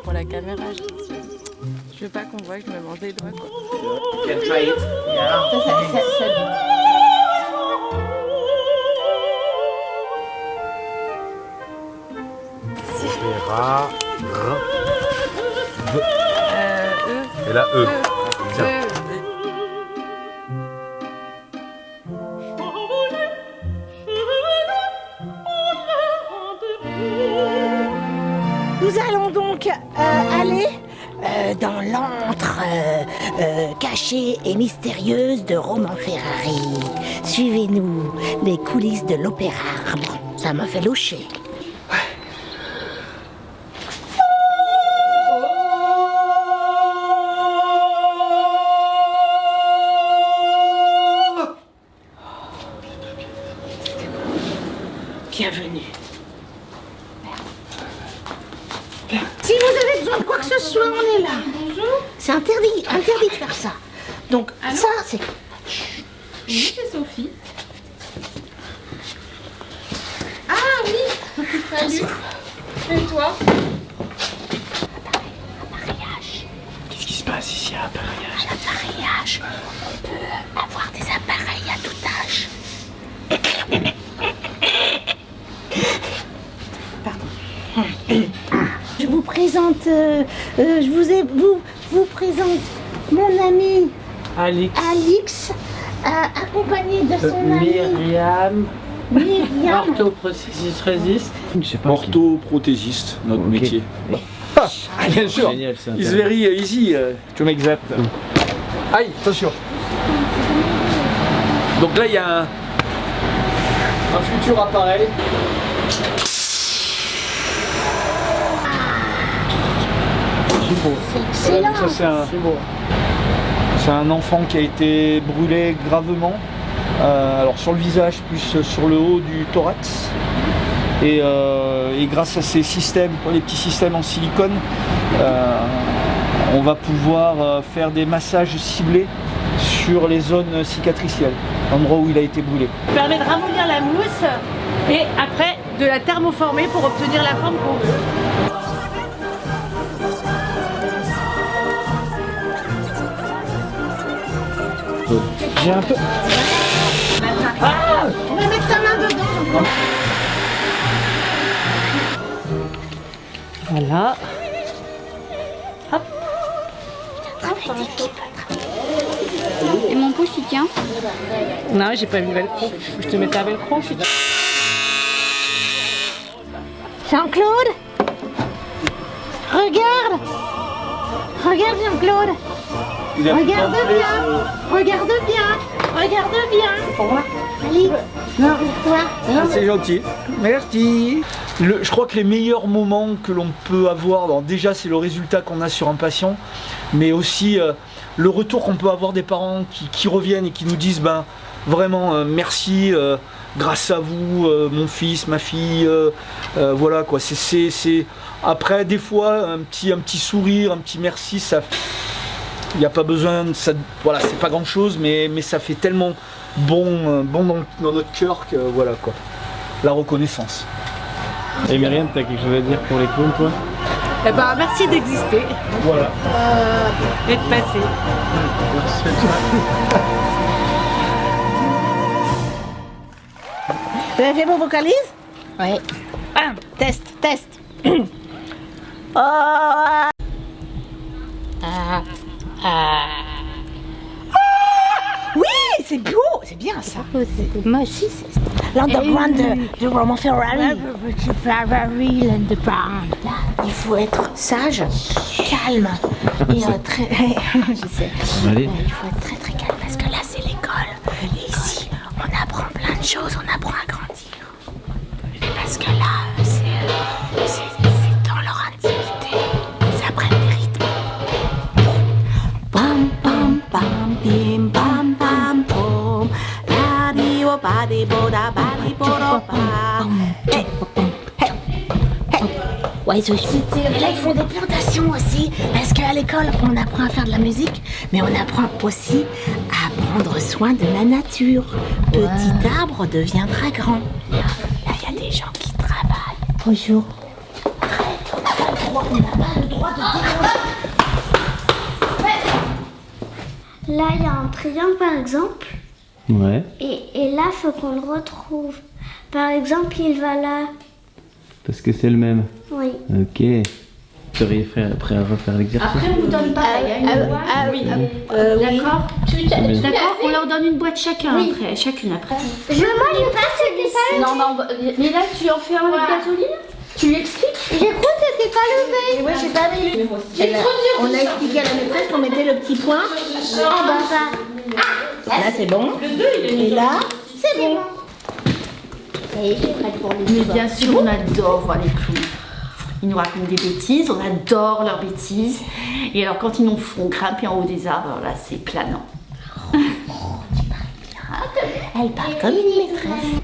Pour la caméra, je veux pas qu'on voit que je me mange les doigts, quoi. Can try it. Ra, E. Et là, E. Tiens. Nous allons donc aller dans l'antre cachée et mystérieuse de Romain Ferrari. Suivez-nous, les coulisses de l'Opéra Arbre. Ça m'a fait loucher. Bienvenue. Si vous avez besoin de quoi que ce soit, on est là. Bonjour. C'est interdit de faire ça. Donc ça, c'est... Oui, c'est Sophie. Ah oui. Salut. Et toi? Appareillage. Qu'est-ce qui se passe ici à l'appareillage? À l'appareillage, on peut avoir des appareils à tout âge. Je vous présente, vous présente mon ami Alix, accompagné de son ami Myriam. Orthoprothésiste, notre métier. Ah, bien sûr. Génial, c'est It's very easy to make that. Aïe, attention. Donc là, il y a un futur appareil. Excellent. Ça, c'est un enfant qui a été brûlé gravement, alors sur le visage plus sur le haut du thorax. Et grâce à ces systèmes, les petits systèmes en silicone, on va pouvoir faire des massages ciblés sur les zones cicatricielles, l'endroit où il a été brûlé. Ça permet de ramollir la mousse et après de la thermoformer pour obtenir la forme qu'on veut. J'ai un peu... Ah, on va mettre ta main dedans. Voilà. Hop. Et mon pouce, tu tiens? Non, j'ai pas mis le velcro. Je te mettais un velcro. Jean-Claude, regarde. Regarde Jean-Claude. Regarde bien. Pour moi. Alix, non, pour toi. C'est gentil, merci. Je crois que les meilleurs moments que l'on peut avoir, déjà c'est le résultat qu'on a sur un patient, mais aussi le retour qu'on peut avoir des parents qui reviennent et qui nous disent vraiment merci, grâce à vous, mon fils, ma fille, voilà quoi. Après des fois un petit sourire, un petit merci, ça, il n'y a pas besoin de ça, voilà, c'est pas grand chose, mais ça fait tellement bon dans notre cœur que voilà quoi, la reconnaissance. Et Myriam, t'as quelque chose à dire pour les clowns, toi? Eh ben, merci d'exister Voilà. et de passer. Vous avez fait vos vocalises? Oui. Test. Oui, c'est beau, c'est bien ça. Moi aussi, L'underground de Romain Ferrari. Il faut être sage, calme et très. Je sais. Allez. Il faut être très très calme parce que là c'est l'école. Et ici, on apprend plein de choses, on apprend à grandir. Parce que là, c'est dans leur intimité. Ils apprennent des rythmes. Pam pam pam bim pam pam pom. La di o ba di bo da ba di bo do ba. Hey, hey, hey. Ouais, ils et là, ils font des plantations aussi, parce qu'à l'école, on apprend à faire de la musique, mais on apprend aussi à prendre soin de la nature. Petit arbre deviendra grand. Là, il y a des gens qui travaillent. Bonjour. Arrête, on n'a pas le droit de déranger. Là, il y a un triangle, par exemple, Ouais. et là, il faut qu'on le retrouve. Par exemple, il va là. Parce que c'est le même. Oui. Ok. Tu serais prêt à refaire l'exercice? Après, on vous donne pas. D'accord. D'accord, on leur donne une boîte chacun après, chacune après. Moi, je pense que c'est pas le Non, mais là, tu en fais un avec gasoline? Tu lui expliques? J'ai cru que c'était pas levé. Ouais, j'ai pas vu. On a expliqué à la maîtresse qu'on mettait le petit point. Ah, bah, ça. Là, c'est bon. Et là, c'est bon. Ça y est, je suis prête pour les Mais bien sûr, on adore voir les clowns. Ils nous racontent des bêtises, on adore leurs bêtises. Et alors, quand ils nous font grimper en haut des arbres, alors là, c'est planant. Elle parle comme une maîtresse.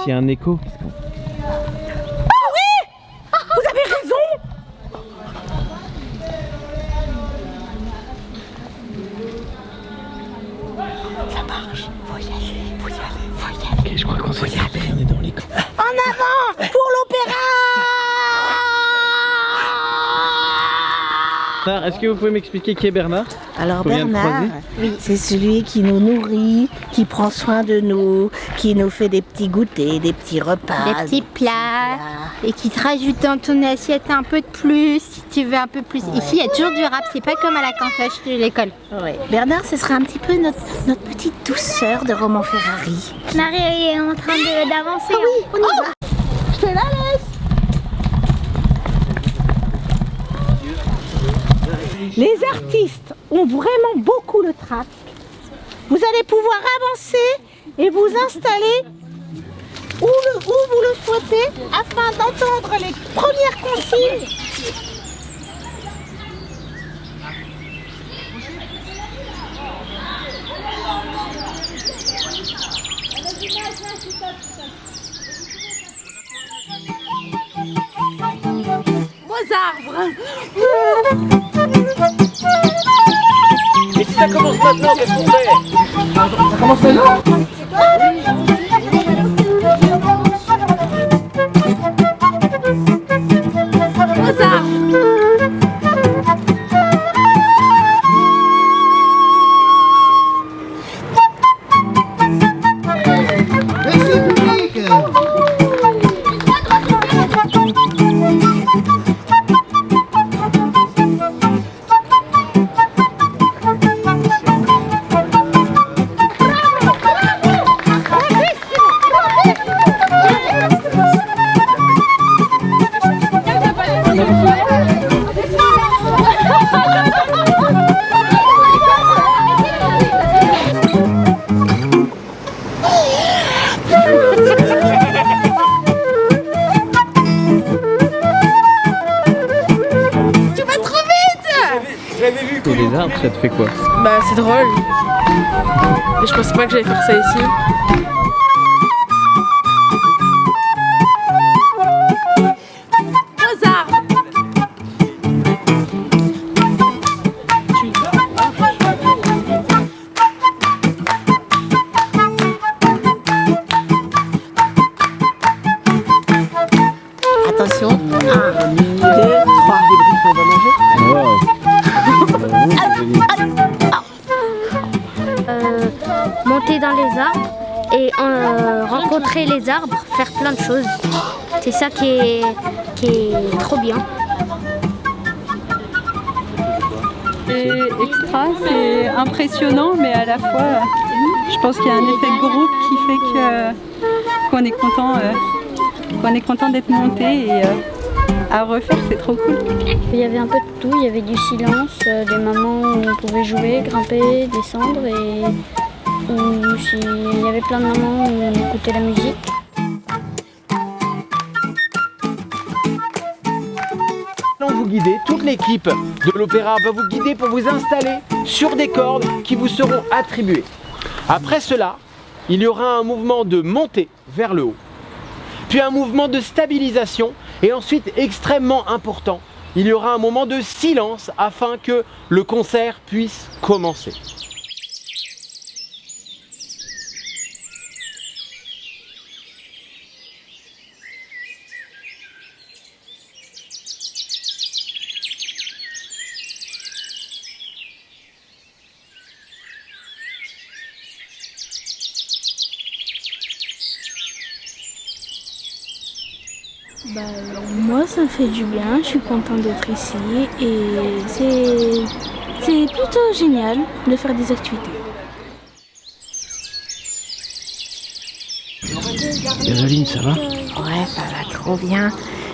S'il y a un écho. Vous avez raison. Ça marche. Faut y aller. Ok, je crois qu'on s'est trompé, on est dans l'écho. En avant pour l'opéra. Est-ce que vous pouvez m'expliquer qui est Bernard? Alors Qu'on vient de Bernard, oui, c'est celui qui nous nourrit, qui prend soin de nous, qui nous fait des petits goûters, des petits repas. Des petits plats et qui te rajoute dans ton assiette un peu de plus si tu veux un peu plus. Ici il y a toujours du rap, c'est pas comme à la cantoche de l'école. Ouais. Bernard, ce sera un petit peu notre petite douceur de Roman Ferrari. Marie est en train d'avancer. Oui, on y va. Je te la laisse. Les artistes ont vraiment beaucoup le trac. Vous allez pouvoir avancer et vous installer où vous le souhaitez afin d'entendre les premières consignes. Et si ça commence maintenant, qu'est-ce qu'on fait? Ça commence maintenant? Et les arbres, ça te fait quoi? Bah c'est drôle. Mais je pensais pas que j'allais faire ça ici. Attention, 1, 2, 3. Wow. Monter dans les arbres et rencontrer les arbres, faire plein de choses. C'est ça qui est trop bien. C'est extra, c'est impressionnant, mais à la fois, je pense qu'il y a un effet de groupe qui fait qu'on est content d'être monté et à refaire, c'est trop cool. Il y avait un peu de tout, il y avait du silence, des moments où on pouvait jouer, grimper, descendre et il y avait plein de moments où on écoutait la musique. Allons vous guider, toute l'équipe de l'opéra va vous guider pour vous installer sur des cordes qui vous seront attribuées. Après cela, il y aura un mouvement de montée vers le haut, puis un mouvement de stabilisation et ensuite, extrêmement important, il y aura un moment de silence afin que le concert puisse commencer. Moi, ça me fait du bien, je suis contente d'être ici et c'est plutôt génial de faire des activités. Caroline, ça va? Ouais, ça va trop bien.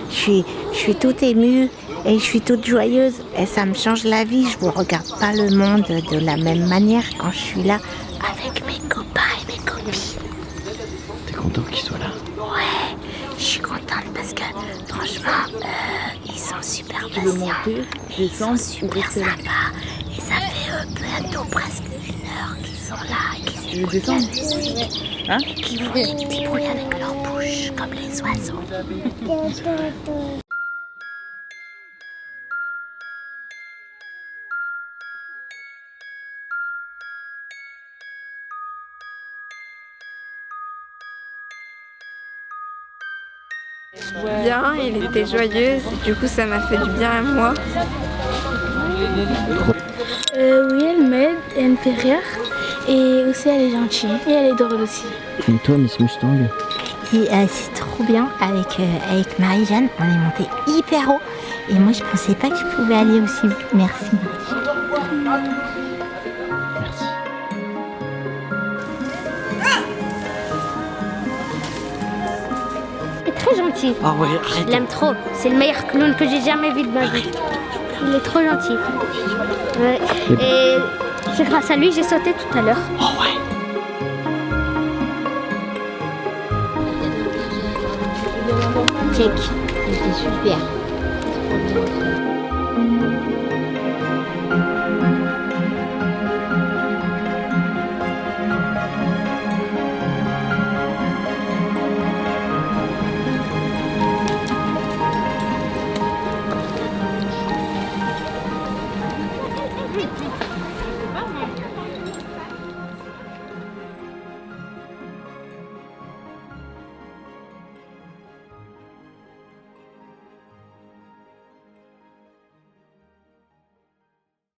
Je suis toute émue et je suis toute joyeuse et ça me change la vie. Je ne regarde pas le monde de la même manière quand je suis là avec mes copains et mes copines. T'es content qu'ils soient là? Ouais, je suis contente parce que franchement, ils sont super patients, ils sont super sympas et ça fait bientôt presque 1 heure qu'ils sont là et qu'ils écoutent la musique et qu'ils font des petits bruits avec leur bouche comme les oiseaux. Bien, il était joyeux, du coup ça m'a fait du bien à moi. Oui, elle m'aide, elle me fait rire et aussi elle est gentille et elle est drôle aussi. Et toi, Miss Mustang? Et c'est trop bien avec Marie-Jeanne, on est monté hyper haut et moi je pensais pas que je pouvais aller aussi haut. Merci. Merci. Il est très gentil. Ah ouais, Je l'aime trop. C'est le meilleur clown que j'ai jamais vu de ma vie. Il est trop gentil. Ouais. Et c'est grâce à lui que j'ai sauté tout à l'heure. Oh ouais. Check, c'était super.